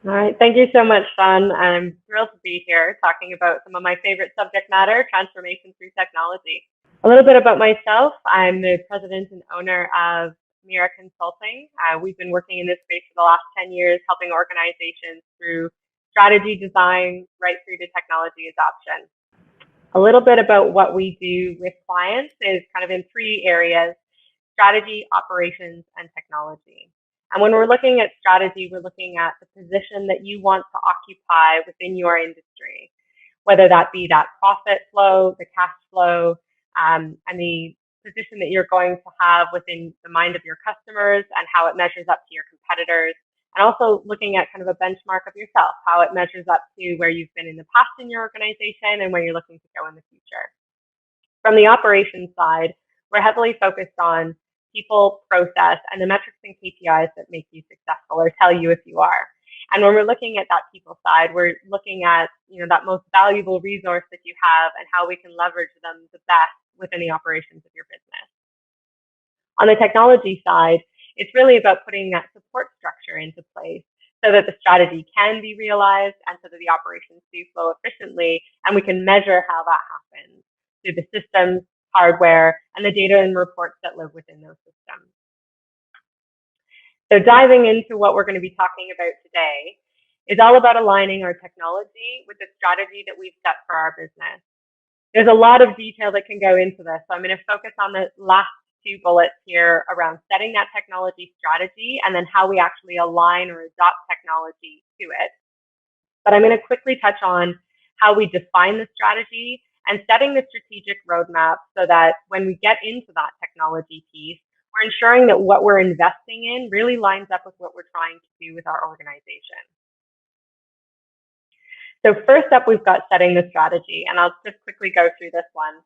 All right. Thank you so much, Sean. I'm thrilled to be here talking about some of my favorite subject matter, transformation through technology. A little bit about myself. I'm the president and owner of Mira Consulting. We've been working in this space for the last 10 years, helping organizations through strategy design right through to technology adoption. A little bit about what we do with clients is kind of in three areas: strategy, operations, and technology. And when we're looking at strategy, we're looking at the position that you want to occupy within your industry, whether that be that profit flow, the cash flow, and the position that you're going to have within the mind of your customers and how it measures up to your competitors. And also looking at kind of a benchmark of yourself, how it measures up to where you've been in the past in your organization and where you're looking to go in the future. From the operations side, we're heavily focused on people, process, and the metrics and KPIs that make you successful or tell you if you are. And when we're looking at that people side, we're looking at that most valuable resource that you have and how we can leverage them the best within the operations of your business. On the technology side, it's really about putting that support structure into place so that the strategy can be realized and so that the operations do flow efficiently, and we can measure how that happens through the systems, hardware, and the data and reports that live within those systems. So diving into what we're going to be talking about today is all about aligning our technology with the strategy that we've set for our business. There's a lot of detail that can go into this, so I'm going to focus on the last two bullets here around setting that technology strategy and then how we actually align or adopt technology to it. But I'm going to quickly touch on how we define the strategy and setting the strategic roadmap so that when we get into that technology piece, we're ensuring that what we're investing in really lines up with what we're trying to do with our organization. So first up, we've got setting the strategy, and I'll just quickly go through this one.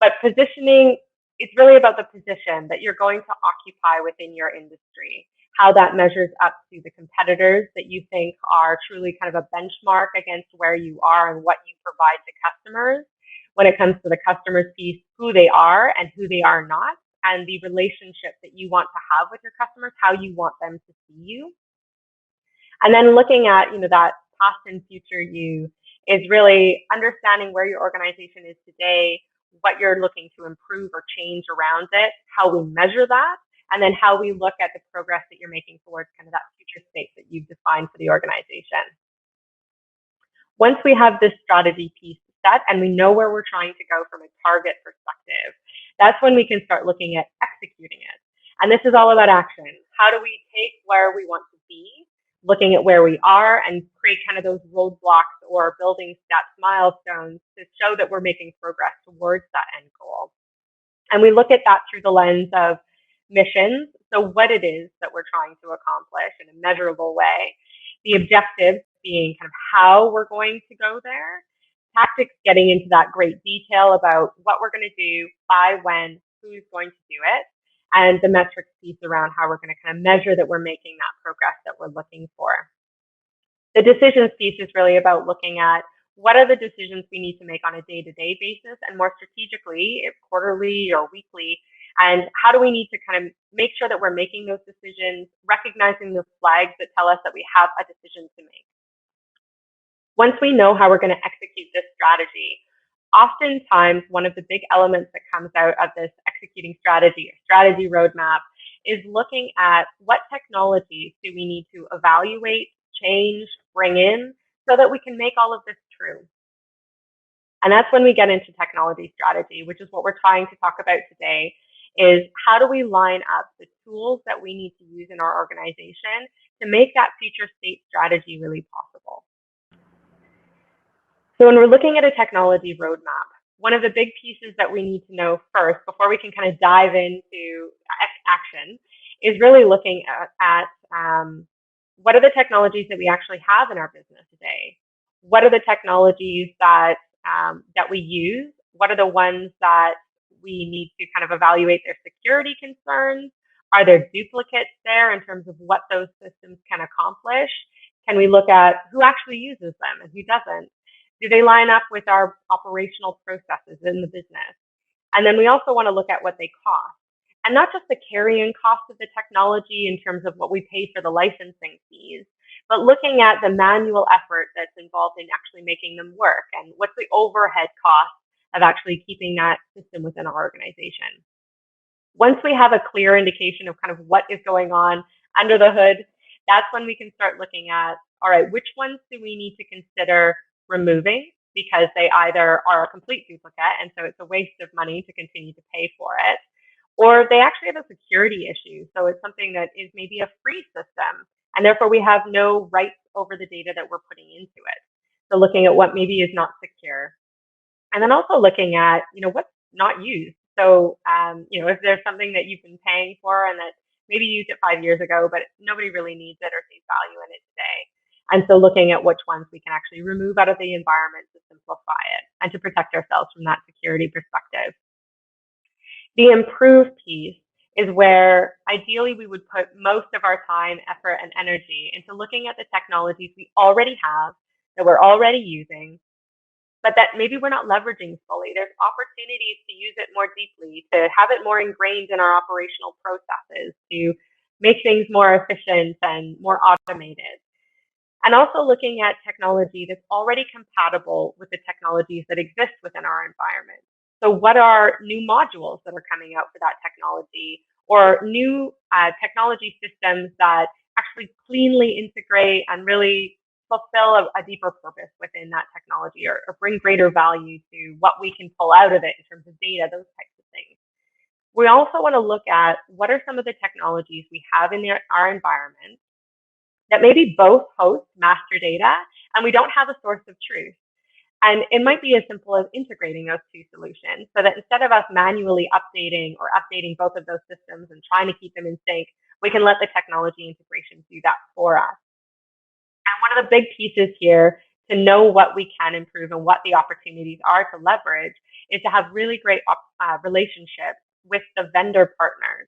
But positioning, it's really about the position that you're going to occupy within your industry, how that measures up to the competitors that you think are truly kind of a benchmark against where you are and what you provide to customers. When it comes to the customer's piece, who they are and who they are not, and the relationship that you want to have with your customers, how you want them to see you. And then looking at, that past and future you is really understanding where your organization is today, what you're looking to improve or change around it, how we measure that, and then how we look at the progress that you're making towards kind of that future state that you've defined for the organization. Once we have this strategy piece set and we know where we're trying to go from a target perspective, that's when we can start looking at executing it. And this is all about action. How do we take where we want to be, looking at where we are, and create kind of those roadblocks or building steps, milestones to show that we're making progress towards that end goal. And we look at that through the lens of missions, so what it is that we're trying to accomplish in a measurable way, the objectives being kind of how we're going to go there, tactics getting into that great detail about what we're going to do, by when, who's going to do it, and the metrics piece around how we're going to kind of measure that we're making that progress that we're looking for. The decisions piece is really about looking at what are the decisions we need to make on a day-to-day basis, and more strategically, if quarterly or weekly, and how do we need to kind of make sure that we're making those decisions, recognizing the flags that tell us that we have a decision to make. Once we know how we're going to execute this strategy, oftentimes one of the big elements that comes out of this executing strategy or strategy roadmap is looking at what technologies do we need to evaluate, change, bring in so that we can make all of this true. And that's when we get into technology strategy, which is what we're trying to talk about today, is how do we line up the tools that we need to use in our organization to make that future state strategy really possible. So when we're looking at a technology roadmap, one of the big pieces that we need to know first before we can kind of dive into action is really looking at what are the technologies that we actually have in our business today? What are the technologies that we use? What are the ones that we need to kind of evaluate their security concerns? Are there duplicates there in terms of what those systems can accomplish? Can we look at who actually uses them and who doesn't? Do they line up with our operational processes in the business? And then we also want to look at what they cost. And not just the carrying cost of the technology in terms of what we pay for the licensing fees, but looking at the manual effort that's involved in actually making them work and what's the overhead cost of actually keeping that system within our organization. Once we have a clear indication of kind of what is going on under the hood, that's when we can start looking at, all right, which ones do we need to consider removing because they either are a complete duplicate and so it's a waste of money to continue to pay for it, or they actually have a security issue. So it's something that is maybe a free system and therefore we have no rights over the data that we're putting into it. So looking at what maybe is not secure. And then also looking at, what's not used. So, if there's something that you've been paying for and that maybe you used it 5 years ago, but nobody really needs it or sees value in it today. And so looking at which ones we can actually remove out of the environment to simplify it and to protect ourselves from that security perspective. The improve piece is where ideally we would put most of our time, effort, and energy into looking at the technologies we already have, that we're already using, but that maybe we're not leveraging fully. There's opportunities to use it more deeply, to have it more ingrained in our operational processes, to make things more efficient and more automated. And also looking at technology that's already compatible with the technologies that exist within our environment. So what are new modules that are coming out for that technology, or new technology systems that actually cleanly integrate and really fulfill a deeper purpose within that technology, or bring greater value to what we can pull out of it in terms of data, those types of things. We also want to look at what are some of the technologies we have in our environment that maybe both host master data and we don't have a source of truth. And it might be as simple as integrating those two solutions so that instead of us manually updating both of those systems and trying to keep them in sync, we can let the technology integration do that for us. And one of the big pieces here to know what we can improve and what the opportunities are to leverage is to have really great relationships with the vendor partners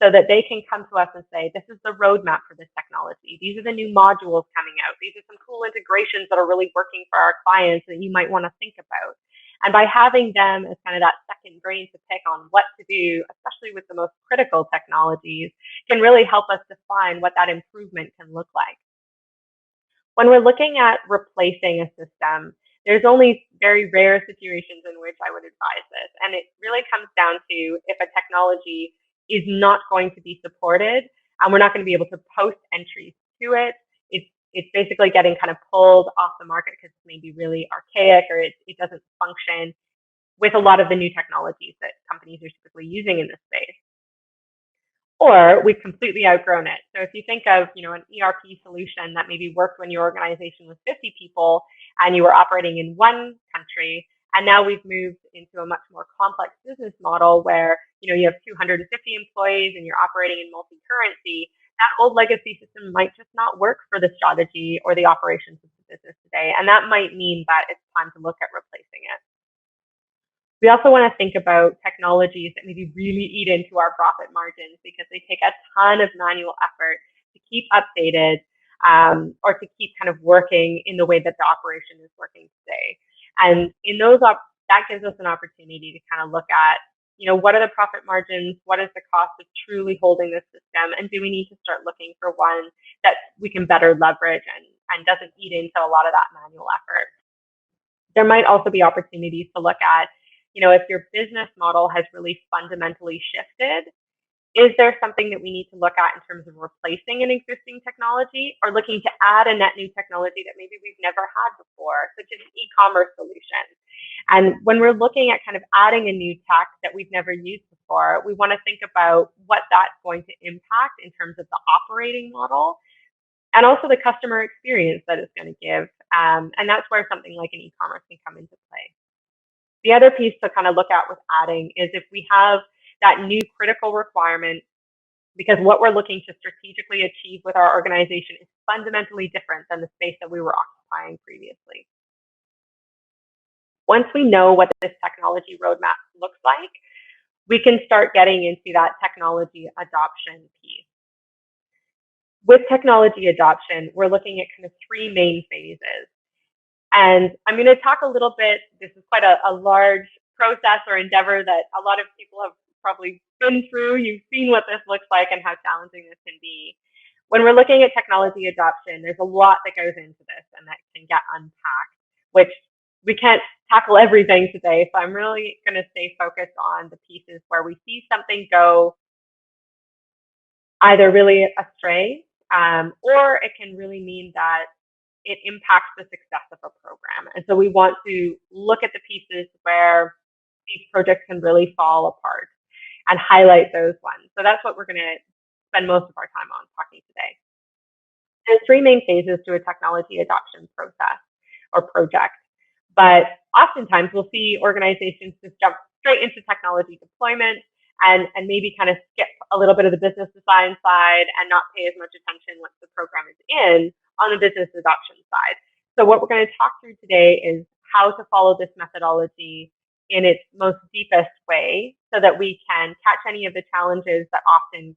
so that they can come to us and say, this is the roadmap for this technology. These are the new modules coming out. These are some cool integrations that are really working for our clients that you might want to think about. And by having them as kind of that second brain to pick on what to do, especially with the most critical technologies, can really help us define what that improvement can look like. When we're looking at replacing a system, there's only very rare situations in which I would advise this. And it really comes down to if a technology is not going to be supported and we're not going to be able to post entries to it. It's basically getting kind of pulled off the market because it's maybe really archaic or it doesn't function with a lot of the new technologies that companies are typically using in this space. Or we've completely outgrown it. So if you think of, an ERP solution that maybe worked when your organization was 50 people and you were operating in one country, and now we've moved into a much more complex business model where, you have 250 employees and you're operating in multi-currency, that old legacy system might just not work for the strategy or the operations of the business today. And that might mean that it's time to look at replacing it. We also want to think about technologies that maybe really eat into our profit margins because they take a ton of manual effort to keep updated or to keep kind of working in the way that the operation is working today. And in those, that gives us an opportunity to kind of look at, what are the profit margins? What is the cost of truly holding this system? And do we need to start looking for one that we can better leverage and doesn't eat into a lot of that manual effort? There might also be opportunities to look at, if your business model has really fundamentally shifted, is there something that we need to look at in terms of replacing an existing technology or looking to add a net new technology that maybe we've never had before, such as an e-commerce solution? And when we're looking at kind of adding a new tech that we've never used before, we want to think about what that's going to impact in terms of the operating model and also the customer experience that it's going to give. And that's where something like an e-commerce can come into play. The other piece to kind of look at with adding is if we have that new critical requirement, because what we're looking to strategically achieve with our organization is fundamentally different than the space that we were occupying previously. Once we know what this technology roadmap looks like, we can start getting into that technology adoption piece. With technology adoption, we're looking at kind of three main phases. And I'm going to talk a little bit, this is quite a large process or endeavor that a lot of people have probably been through. You've seen what this looks like and how challenging this can be. When we're looking at technology adoption, there's a lot that goes into this and that can get unpacked, which we can't tackle everything today. So I'm really going to stay focused on the pieces where we see something go either really astray, or it can really mean that it impacts the success of a program. And so we want to look at the pieces where these projects can really fall apart and highlight those ones. So that's what we're going to spend most of our time on talking today. There's three main phases to a technology adoption process or project, but oftentimes we'll see organizations just jump straight into technology deployment and maybe kind of skip a little bit of the business design side and not pay as much attention once the program is in on the business adoption side. So what we're going to talk through today is how to follow this methodology in its most deepest way so that we can catch any of the challenges that often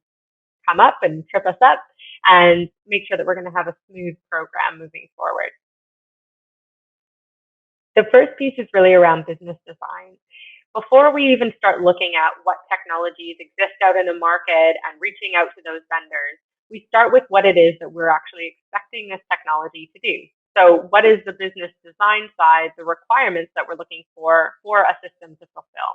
come up and trip us up and make sure that we're going to have a smooth program moving forward. The first piece is really around business design. Before we even start looking at what technologies exist out in the market and reaching out to those vendors, we start with what it is that we're actually expecting this technology to do. So what is the business design side, the requirements that we're looking for a system to fulfill?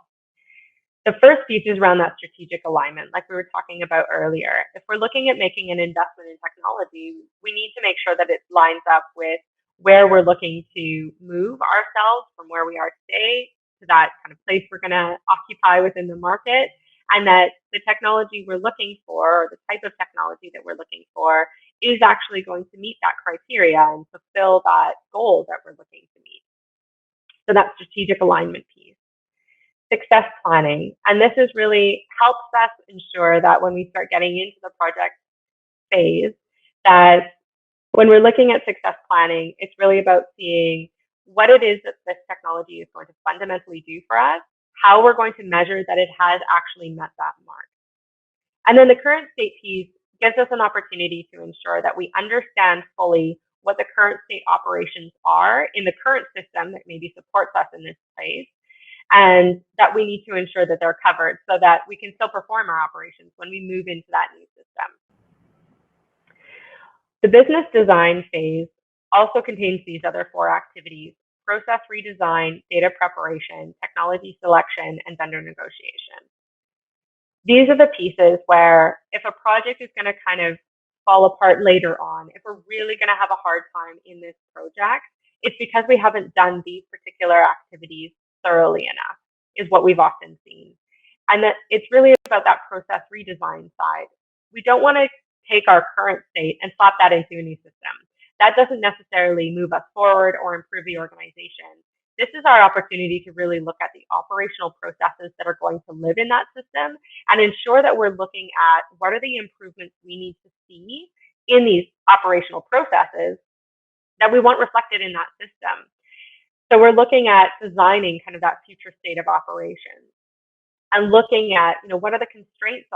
The first piece is around that strategic alignment, like we were talking about earlier. If we're looking at making an investment in technology, we need to make sure that it lines up with where we're looking to move ourselves from where we are today to that kind of place we're going to occupy within the market, and that the technology we're looking for, or the type of technology that we're looking for, is actually going to meet that criteria and fulfill that goal that we're looking to meet. So that strategic alignment piece. Success planning. And this is really helps us ensure that when we start getting into the project phase, that when we're looking at success planning, it's really about seeing what it is that this technology is going to fundamentally do for us, how we're going to measure that it has actually met that mark. And then the current state piece gives us an opportunity to ensure that we understand fully what the current state operations are in the current system that maybe supports us in this place, and that we need to ensure that they're covered so that we can still perform our operations when we move into that new system. The business design phase also contains these other four activities: process redesign, data preparation, technology selection, and vendor negotiation. These are the pieces where if a project is going to kind of fall apart later on, if we're really going to have a hard time in this project, it's because we haven't done these particular activities thoroughly enough, is what we've often seen. And that it's really about that process redesign side. We don't want to take our current state and slap that into a new system. That doesn't necessarily move us forward or improve the organization. This is our opportunity to really look at the operational processes that are going to live in that system and ensure that we're looking at what are the improvements we need to see in these operational processes that we want reflected in that system. So we're looking at designing kind of that future state of operations and looking at, what are the constraints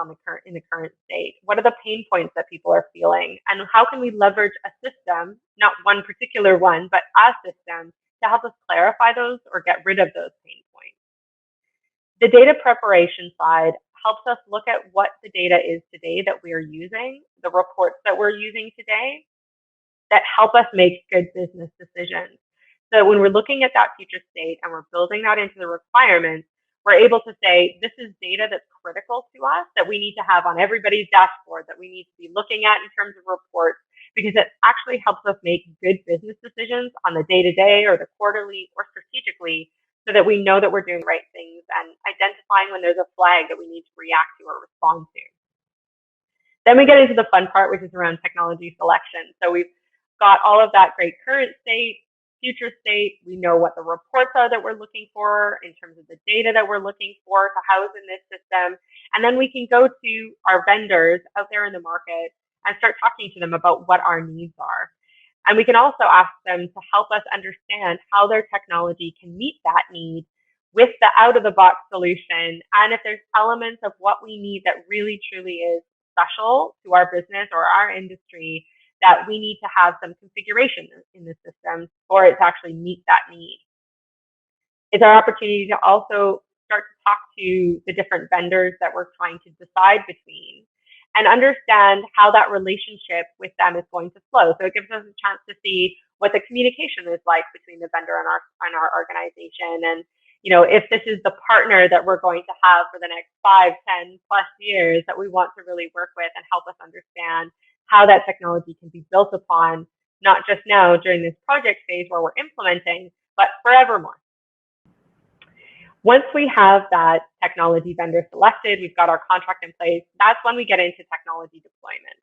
in the current state? What are the pain points that people are feeling? And how can we leverage a system, not one particular one, but a system to help us clarify those or get rid of those pain points? The data preparation side helps us look at what the data is today that we're using, the reports that we're using today, that help us make good business decisions. So when we're looking at that future state and we're building that into the requirements, we're able to say, this is data that's critical to us that we need to have on everybody's dashboard, that we need to be looking at in terms of reports, because it actually helps us make good business decisions on the day-to-day or the quarterly or strategically, so that we know that we're doing the right things and identifying when there's a flag that we need to react to or respond to. Then we get into the fun part, which is around technology selection. So we've got all of that great current state, future state. We know what the reports are that we're looking for in terms of the data that we're looking for to house in this system. And then we can go to our vendors out there in the market and start talking to them about what our needs are. And we can also ask them to help us understand how their technology can meet that need with the out-of-the-box solution, and if there's elements of what we need that really truly is special to our business or our industry, that we need to have some configuration in the system for it to actually meet that need. It's our opportunity to also start to talk to the different vendors that we're trying to decide between and understand how that relationship with them is going to flow. So it gives us a chance to see what the communication is like between the vendor and our organization. And, you know, if this is the partner that we're going to have for the next 5, 10 plus years that we want to really work with and help us understand how that technology can be built upon, not just now during this project phase where we're implementing, but forevermore. Once we have that technology vendor selected, we've got our contract in place, that's when we get into technology deployment.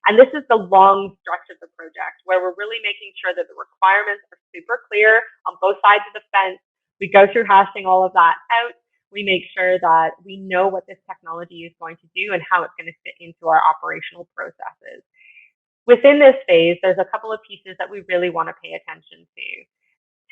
And this is the long stretch of the project where we're really making sure that the requirements are super clear on both sides of the fence. We go through hashing all of that out. We make sure that we know what this technology is going to do and how it's going to fit into our operational processes. Within this phase, there's a couple of pieces that we really want to pay attention to.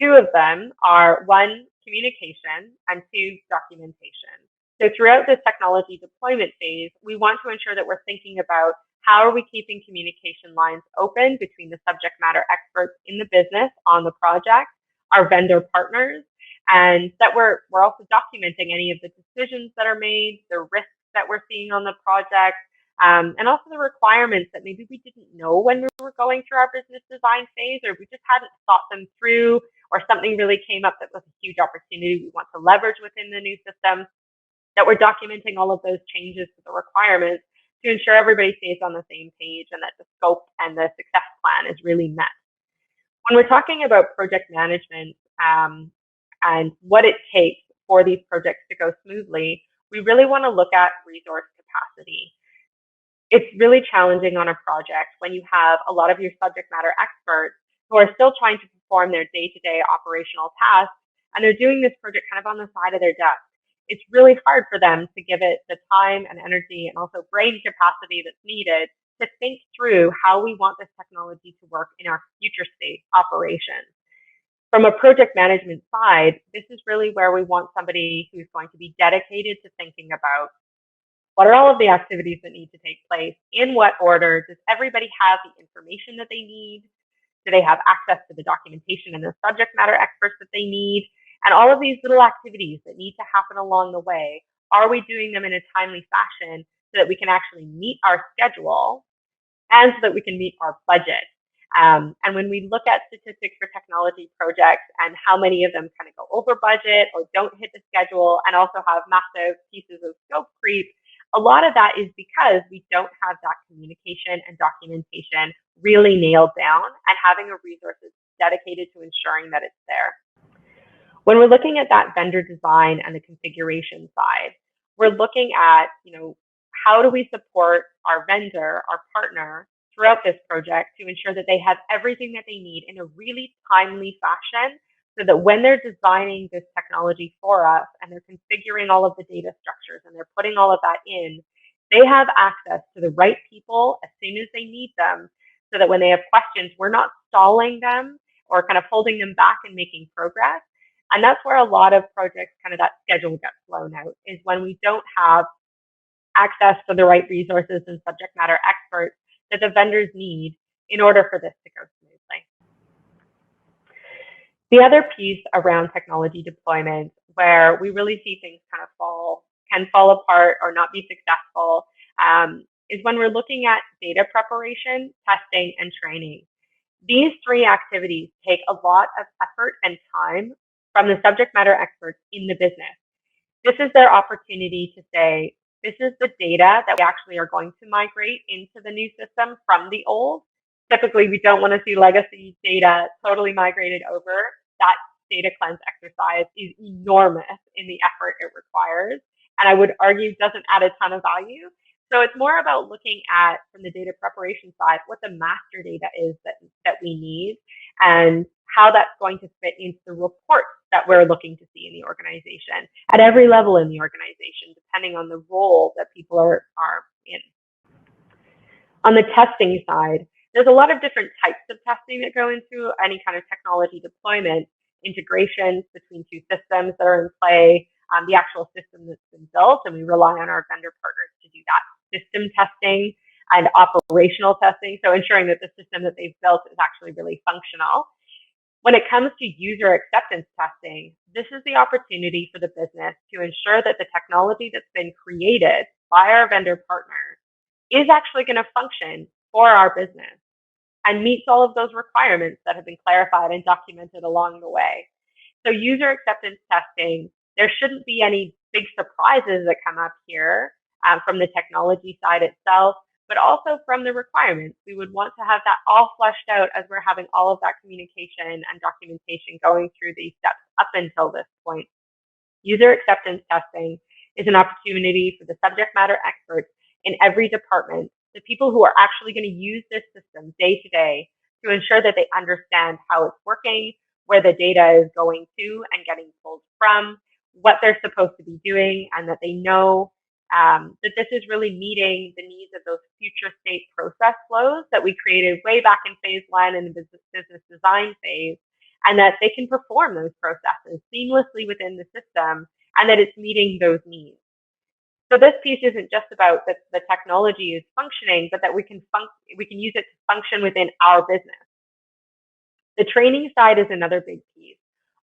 Two of them are, one, communication, and two, documentation. So throughout this technology deployment phase, we want to ensure that we're thinking about how are we keeping communication lines open between the subject matter experts in the business on the project, our vendor partners, and that we're also documenting any of the decisions that are made, the risks that we're seeing on the project, and also the requirements that maybe we didn't know when we were going through our business design phase, or we just hadn't thought them through, or something really came up that was a huge opportunity we want to leverage within the new system, that we're documenting all of those changes to the requirements to ensure everybody stays on the same page and that the scope and the success plan is really met. When we're talking about project management and what it takes for these projects to go smoothly, we really want to look at resource capacity. It's really challenging on a project when you have a lot of your subject matter experts who are still trying to perform their day-to-day operational tasks, and they're doing this project kind of on the side of their desk. It's really hard for them to give it the time and energy and also brain capacity that's needed to think through how we want this technology to work in our future state operations. From a project management side, this is really where we want somebody who's going to be dedicated to thinking about what are all of the activities that need to take place, in what order, does everybody have the information that they need, do they have access to the documentation and the subject matter experts that they need, and all of these little activities that need to happen along the way, are we doing them in a timely fashion so that we can actually meet our schedule and so that we can meet our budget? And when we look at statistics for technology projects and how many of them kind of go over budget or don't hit the schedule and also have massive pieces of scope creep, a lot of that is because we don't have that communication and documentation really nailed down and having a resource dedicated to ensuring that it's there. When we're looking at that vendor design and the configuration side, we're looking at, how do we support our vendor, our partner, throughout this project to ensure that they have everything that they need in a really timely fashion so that when they're designing this technology for us and they're configuring all of the data structures and they're putting all of that in, they have access to the right people as soon as they need them so that when they have questions, we're not stalling them or kind of holding them back and making progress. And that's where a lot of projects, kind of that schedule gets blown out, is when we don't have access to the right resources and subject matter experts that the vendors need in order for this to go smoothly. The other piece around technology deployment where we really see things can fall apart or not be successful is when we're looking at data preparation, testing, and training. These three activities take a lot of effort and time from the subject matter experts in the business. This is their opportunity to say, this is the data that we actually are going to migrate into the new system from the old. Typically, we don't want to see legacy data totally migrated over. That data cleanse exercise is enormous in the effort it requires, and I would argue doesn't add a ton of value. So it's more about looking at, from the data preparation side, what the master data is that we need and how that's going to fit into the reports that we're looking to see in the organization at every level in the organization, depending on the role that people are in. On the testing side, there's a lot of different types of testing that go into any kind of technology deployment, integrations between two systems that are in play, the actual system that's been built, and we rely on our vendor partners to do that system testing and operational testing, so ensuring that the system that they've built is actually really functional. When it comes to user acceptance testing, this is the opportunity for the business to ensure that the technology that's been created by our vendor partners is actually going to function for our business and meets all of those requirements that have been clarified and documented along the way. So user acceptance testing, there shouldn't be any big surprises that come up here from the technology side itself, but also from the requirements. We would want to have that all fleshed out as we're having all of that communication and documentation going through these steps up until this point. User acceptance testing is an opportunity for the subject matter experts in every department, the people who are actually going to use this system day to day, to ensure that they understand how it's working, where the data is going to and getting pulled from, what they're supposed to be doing, and that they know that this is really meeting the needs of those future state process flows that we created way back in phase one in the business design phase, and that they can perform those processes seamlessly within the system, and that it's meeting those needs. So this piece isn't just about that the technology is functioning, but that we can use it to function within our business. The training side is another big piece.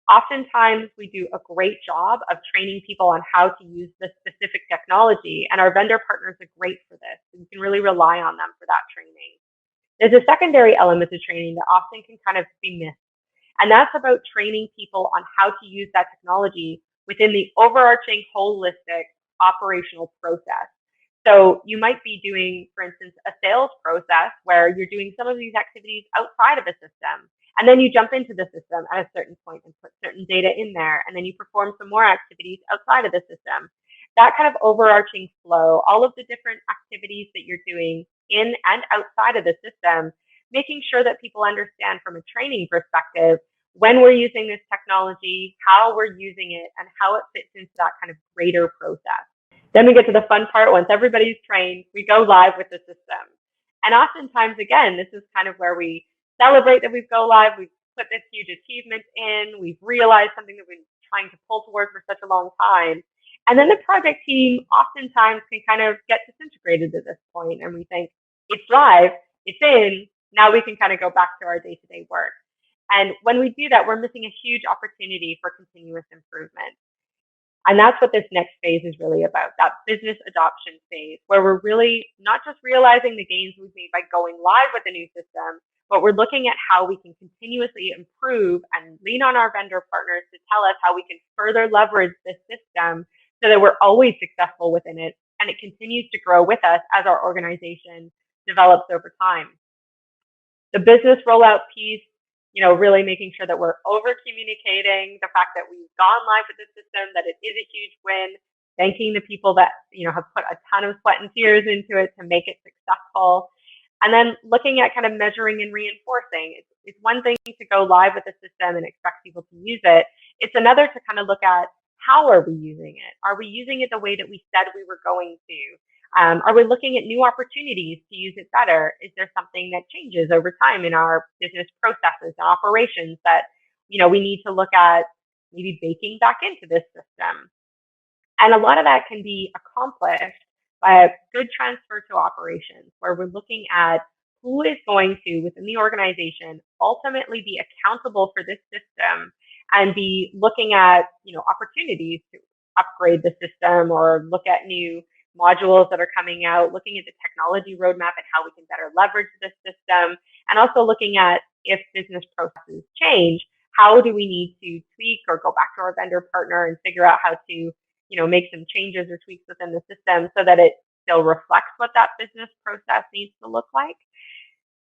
Oftentimes we do a great job of training people on how to use the specific technology, and our vendor partners are great for this. And you can really rely on them for that training. There's a secondary element to training that often can kind of be missed, and that's about training people on how to use that technology within the overarching holistic operational process. So you might be doing, for instance, a sales process where you're doing some of these activities outside of a system, and then you jump into the system at a certain point and put certain data in there, and then you perform some more activities outside of the system. That kind of overarching flow, all of the different activities that you're doing in and outside of the system, making sure that people understand from a training perspective when we're using this technology, how we're using it, and how it fits into that kind of greater process. Then we get to the fun part. Once everybody's trained, we go live with the system. And oftentimes, again, this is kind of where we celebrate that we've go live, we've put this huge achievement in, we've realized something that we've been trying to pull towards for such a long time. And then the project team oftentimes can kind of get disintegrated at this point, and we think, it's live, it's in, now we can kind of go back to our day-to-day work. And when we do that, we're missing a huge opportunity for continuous improvement. And that's what this next phase is really about, that business adoption phase, where we're really not just realizing the gains we've made by going live with a new system, but we're looking at how we can continuously improve and lean on our vendor partners to tell us how we can further leverage this system so that we're always successful within it, and it continues to grow with us as our organization develops over time. The business rollout piece, really making sure that we're over communicating the fact that we've gone live with the system, that it is a huge win, thanking the people that, have put a ton of sweat and tears into it to make it successful. And then looking at kind of measuring and reinforcing. It's one thing to go live with the system and expect people to use it. It's another to kind of look at, how are we using it? Are we using it the way that we said we were going to? Are we looking at new opportunities to use it better? Is there something that changes over time in our business processes and operations that, we need to look at maybe baking back into this system? And a lot of that can be accomplished by a good transfer to operations, where we're looking at who is going to, within the organization, ultimately be accountable for this system and be looking at, opportunities to upgrade the system or look at new modules that are coming out, looking at the technology roadmap and how we can better leverage this system, and also looking at if business processes change, how do we need to tweak or go back to our vendor partner and figure out how to, make some changes or tweaks within the system so that it still reflects what that business process needs to look like.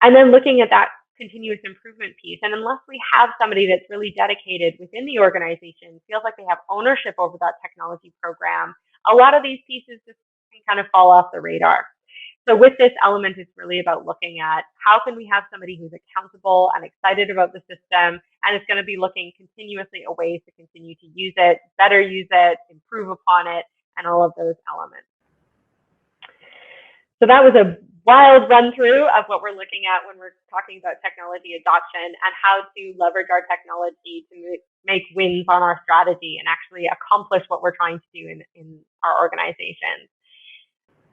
And then looking at that continuous improvement piece. And unless we have somebody that's really dedicated within the organization, feels like they have ownership over that technology program, a lot of these pieces just can kind of fall off the radar. So with this element, it's really about looking at how can we have somebody who's accountable and excited about the system, and it's going to be looking continuously at ways to continue to use it, better use it, improve upon it, and all of those elements. So that was a wild run through of what we're looking at when we're talking about technology adoption and how to leverage our technology to make wins on our strategy and actually accomplish what we're trying to do in our organization.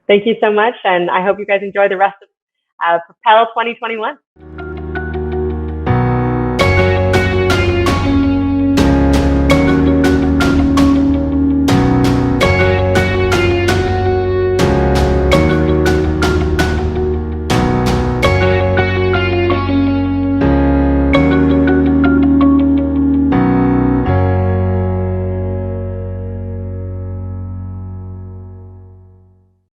Thank you so much, and I hope you guys enjoy the rest of Propel 2021.